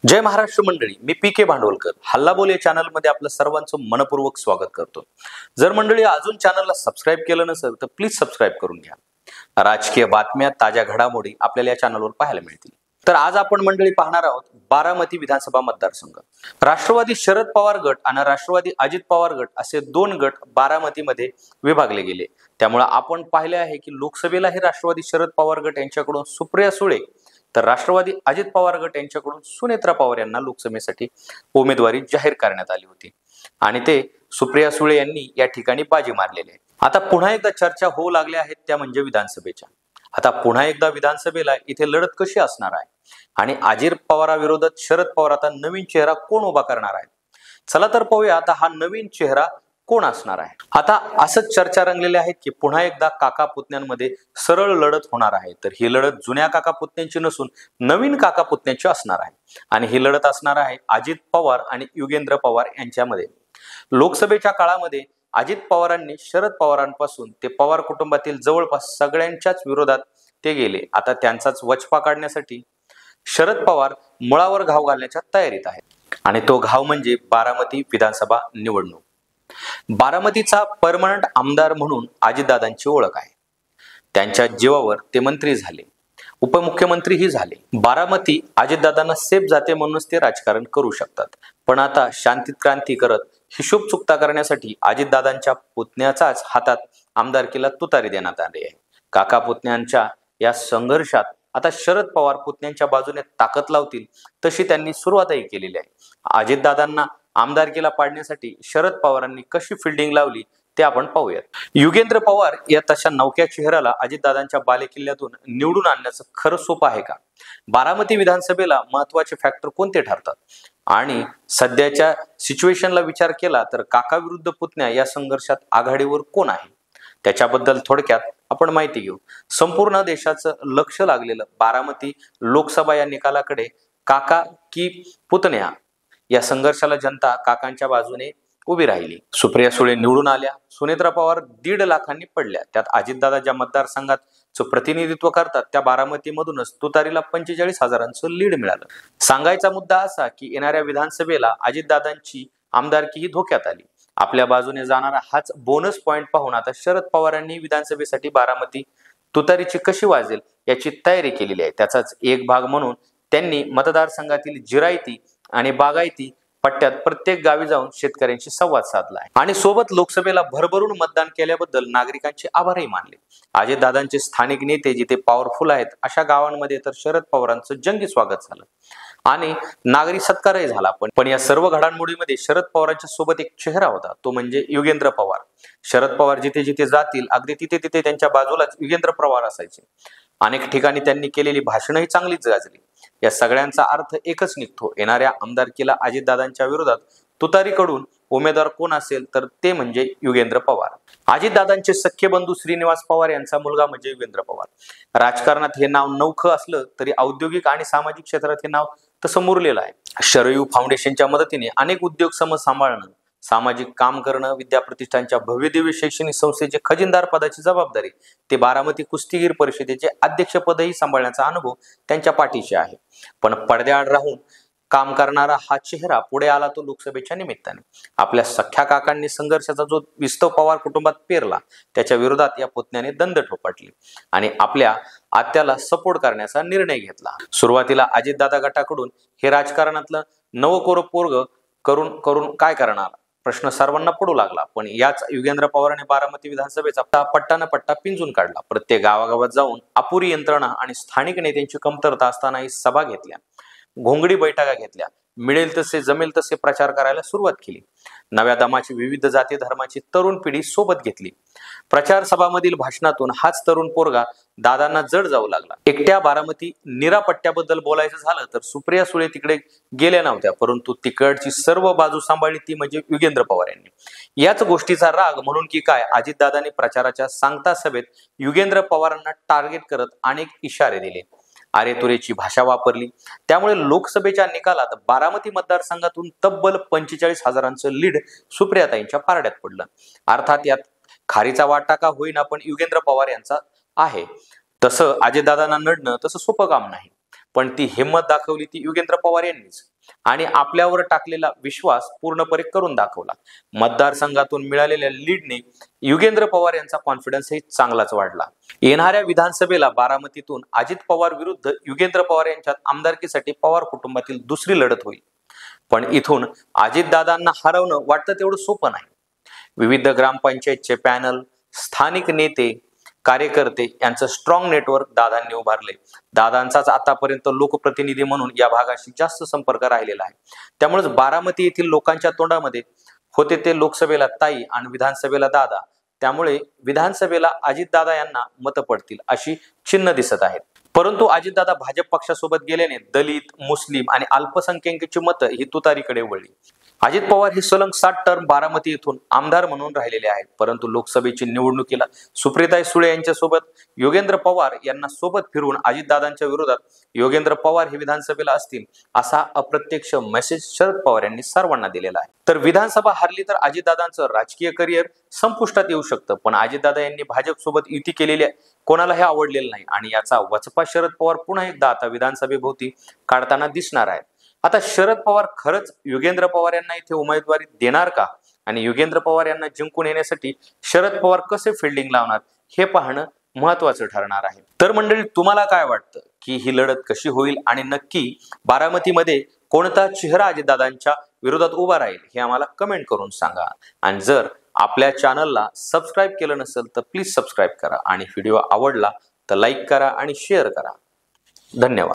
जय महाराष्ट्र मंडळी, मी पी.के. भांडवलकर हल्लाबोल या चॅनलमध्ये आपलं सर्वांचं मनपूर्वक स्वागत करतो. जर मंडळी अजून चॅनलला सबस्क्राईब केलं नसेल तर प्लीज सबस्क्राईब करून घ्या. राजकीय बातम्या, ताज्या घडामोडी आपल्याला या चॅनलवर पाहायला मिळतील. तर आज आपण मंडळी पाहणार आहोत बारामती विधानसभा मतदारसंघ. राष्ट्रवादी शरद पवार गट आणि राष्ट्रवादी अजित पवार गट असे दोन गट बारामतीमध्ये विभागले गेले. त्यामुळे आपण पाहिले आहे की लोकसभेलाही राष्ट्रवादी शरद पवार गट यांच्याकडून सुप्रिया सुळे तर राष्ट्रवादी अजित पवार गट यांच्याकडून सुनेत्रा पवार यांना लोकसभेसाठी उमेदवारी जाहीर करण्यात आली होती आणि ते सुप्रिया सुळे यांनी या ठिकाणी बाजी मारलेली आहे. आता पुन्हा एकदा चर्चा होऊ लागल्या आहेत त्या म्हणजे विधानसभेच्या. आता पुन्हा एकदा विधानसभेला इथे लढत कशी असणार आहे आणि अजित पवाराविरोधात शरद पवार आता नवीन चेहरा कोण उभा करणार आहे. चला तर पाहूया आता हा नवीन चेहरा कोण असणार आहे. आता असंच चर्चा रंगलेल्या आहेत की पुन्हा एकदा काका पुतण्यांमध्ये सरळ लढत होणार आहे. तर ही लढत जुन्या काका पुतण्यांची नसून नवीन काका पुतण्यांची असणार आहे आणि ही लढत असणार आहे अजित पवार आणि युगेंद्र पवार यांच्यामध्ये. लोकसभेच्या काळामध्ये अजित पवारांनी शरद पवारांपासून ते पवार कुटुंबातील जवळपास सगळ्यांच्याच विरोधात ते गेले. आता त्यांचाच वचपा काढण्यासाठी शरद पवार मुळावर घाव घालण्याच्या तयारीत आहेत आणि तो घाव म्हणजे बारामती विधानसभा निवडणूक. बारामतीचा परमनंट आमदार म्हणून अजितदादांची ओळख आहे. त्यांच्या जीवावर ते मंत्री झाले, उपमुख्यमंत्रीही झाले. बारामती अजितदादांना सेफ जाते म्हणूनच ते राजकारण करू शकतात. पण आता शांतीत क्रांती करत हिशोब चुकता करण्यासाठी अजितदादांच्या पुतण्याचाच हातात आमदारकीला तुतारी देण्यात आली आहे. काका पुतण्यांच्या या संघर्षात आता शरद पवार पुतण्यांच्या बाजूने ताकद लावतील तशी त्यांनी सुरुवातही केलेली आहे. अजितदादांना आमदारकीला पाडण्यासाठी शरद पवारांनी कशी फिल्डिंग लावली ते आपण पाहूयात. युगेंद्र पवार या तशा नवख्या चेहऱ्याला अजितदादांच्या बालेकिल्ल्यातून निवडून आणण्याचं खरं सोपं आहे का? बारामती विधानसभेला महत्वाचे फॅक्टर कोणते ठरतात आणि सध्याच्या सिच्युएशनला विचार केला तर काका विरुद्ध पुतण्या या संघर्षात आघाडीवर कोण आहे त्याच्याबद्दल थोडक्यात आपण माहिती घेऊ. संपूर्ण देशाचं लक्ष लागलेलं बारामती लोकसभा या निकालाकडे काका की पुतण्या या संघर्षाला जनता काकांच्या बाजूने उभी राहिली. सुप्रिया सुळे निवडून आल्या, सुनेत्रा पवार 1.5 लाखांनी पडल्या. त्यात अजितदादा ज्या मतदारसंघात प्रतिनिधित्व करतात त्या बारामतीमधूनच तुतारीला 45,000चं लीड मिळालं. सांगायचा मुद्दा असा की येणाऱ्या विधानसभेला अजितदादांची आमदारकी ही धोक्यात आली. आपल्या बाजूने जाणारा हाच बोनस पॉइंट पाहून आता शरद पवारांनी विधानसभेसाठी बारामती तुतारीची कशी वाजेल याची तयारी केलेली आहे. त्याचाच एक भाग म्हणून त्यांनी मतदारसंघातील जिरायती आणि बागायती पट्ट्यात प्रत्येक गावी जाऊन शेतकऱ्यांशी संवाद साधला आहे आणि सोबत लोकसभेला भरभरून मतदान केल्याबद्दल नागरिकांचे आभारही मानले. अजितदादांचे स्थानिक नेते जिथे पॉवरफुल आहेत अशा गावांमध्ये तर शरद पवारांचं जंगी स्वागत झालं आणि नागरी सत्कारही झाला. पण या सर्व घडामोडीमध्ये शरद पवारांच्या सोबत एक चेहरा होता, तो म्हणजे युगेंद्र पवार. शरद पवार जिथे जिथे जातील अगदी तिथे तिथे त्यांच्या बाजूलाच युगेंद्र पवार असायचे. अनेक ठिकाणी त्यांनी केलेली भाषणही चांगलीच गाजली. या सगळ्यांचा अर्थ एकच निघतो, येणाऱ्या आमदारकीला अजितदादांच्या विरोधात तुतारीकडून उमेदवार कोण असेल तर ते म्हणजे युगेंद्र पवार. अजितदादांचे सख्खे बंधू श्रीनिवास पवार यांचा मुलगा म्हणजे युगेंद्र पवार. राजकारणात हे नाव नवखं असलं तरी औद्योगिक आणि सामाजिक क्षेत्रात हे नाव तसं मुरलेलं आहे. शरयू फाउंडेशनच्या मदतीने अनेक उद्योग सांभाळणं, सामाजिक काम करणं, विद्याप्रतिष्ठानच्या भव्यदिव्य शैक्षणिक संस्थेचे खजिनदार पदाची जबाबदारी, ते बारामती कुस्तीगीर परिषदेचे अध्यक्षपदही सांभाळण्याचा अनुभव त्यांच्या पाठीशी आहे. पण पडद्याआड राहून काम करणारा हा चेहरा पुढे आला तो लोकसभेच्या निमित्ताने. आपल्या सख्या काकांनी संघर्षाचा जो विस्तव पवार कुटुंबात पेरला त्याच्या विरोधात या पुतण्याने दंड ठोपटली आणि आपल्या आत्याला सपोर्ट करण्याचा निर्णय घेतला. सुरुवातीला अजितदादा गटाकडून हे राजकारणातलं नवकोर पोरग करून काय करणार प्रश्न सर्वांना पडू लागला. पण याच युगेंद्र पवारांनी बारामती विधानसभेचा पट्टा पिंजून काढला. प्रत्येक गावागावात जाऊन अपुरी यंत्रणा आणि स्थानिक नेत्यांची कमतरता असतानाही सभा घेतल्या, घोंगडी बैठका घेतल्या, मिळेल तसे जमेल तसे प्रचार करायला सुरुवात केली. नव्या दमाची विविध जाती धर्माची तरुण पिढी सोबत घेतली. प्रचार सभामधील भाषणातून हाच तरुण पोरगा दादांना जड जाऊ लागला. एकट्या बारामती निरापट्ट्याबद्दल बोलायचं झालं तर सुप्रिया सुळे तिकडे गेल्या नव्हत्या, परंतु तिकडची सर्व बाजू सांभाळली ती म्हणजे युगेंद्र पवार यांनी. याच गोष्टीचा राग म्हणून की काय अजितदादांनी प्रचाराच्या सांगता सभेत युगेंद्र पवारांना टार्गेट करत अनेक इशारे दिले, अरेतुरेची भाषा वापरली. त्यामुळे लोकसभेच्या निकालात बारामती मतदारसंघातून तब्बल 45,000चं लीड सुप्रियाताईंच्या पारड्यात पडलं. अर्थात यात खारीचा वाटा का होईना पण युगेंद्र पवार यांचा आहे. तसं अजितदादांना नडणं तसं सोपं काम नाही. पण ती हिंमत दाखवली ती योगेंद्र पवार यांनीच आणि आपल्यावर टाकलेला विश्वास पूर्णपणे करून दाखवला. मतदारसंघातून मिळालेल्या लीडने योगेंद्र पवार यांचा कॉन्फिडन्सही चांगलाच वाढला. येणाऱ्या विधानसभेला बारामतीतून अजित पवार विरुद्ध योगेंद्र पवार यांच्यात आमदारकीसाठी पवार कुटुंबातील दुसरी लढत होईल. पण इथून अजितदादांना हरवणं वाटतं तेवढं सोपं नाही. विविध ग्रामपंचायतचे पॅनल, स्थानिक नेते, कार्यकर्ते यांचं स्ट्रॉंग नेटवर्क दादांनी उभारले. दादांचाच आतापर्यंत लोकप्रतिनिधी म्हणून या भागाशी जास्त संपर्क राहिलेला आहे. त्यामुळेच बारामती येथील लोकांच्या तोंडामध्ये होते ते लोकसभेला ताई आणि विधानसभेला दादा. त्यामुळे विधानसभेला अजितदादा यांना मतं पडतील अशी चिन्ह दिसत आहेत. परंतु अजितदादा भाजप पक्षासोबत गेल्याने दलित, मुस्लिम आणि अल्पसंख्याकांची मतं ही तुतारीकडे वळली. अजित पवार हे सलग 7 टर्म बारामती येथून आमदार म्हणून राहिलेले आहेत. परंतु लोकसभेची निवडणुकीला सुप्रियाताई सुळे यांच्यासोबत योगेंद्र पवार यांना सोबत फिरवून अजितदादांच्या विरोधात योगेंद्र पवार हे विधानसभेला असतील असा अप्रत्यक्ष मेसेज शरद पवार यांनी सर्वांना दिलेला आहे. तर विधानसभा हरली तर अजितदादांचं राजकीय करिअर संपुष्टात येऊ शकतं. पण अजितदादा यांनी भाजप सोबत युती केलेली आहे कोणालाही आवडलेलं नाही आणि याचा वचपा शरद पवार पुन्हा एकदा आता विधानसभेभोवती काढताना दिसणार आहे. आता शरद पवार खरंच योगेंद्र पवार यांना इथे उमेदवारी देणार का आणि योगेंद्र पवार यांना जिंकून येण्यासाठी शरद पवार कसे फिल्डिंग लावणार हे पाहणं महत्वाचं ठरणार आहे. तर मंडळी, तुम्हाला काय वाटतं की ही लढत कशी होईल आणि नक्की बारामतीमध्ये कोणता चेहरा अजितदादांच्या विरोधात उभा राहील हे आम्हाला कमेंट करून सांगा. आणि जर आपल्या चॅनलला सबस्क्राईब केलं नसेल तर प्लीज सबस्क्राईब करा आणि व्हिडिओ आवडला तर लाईक करा आणि शेअर करा. धन्यवाद.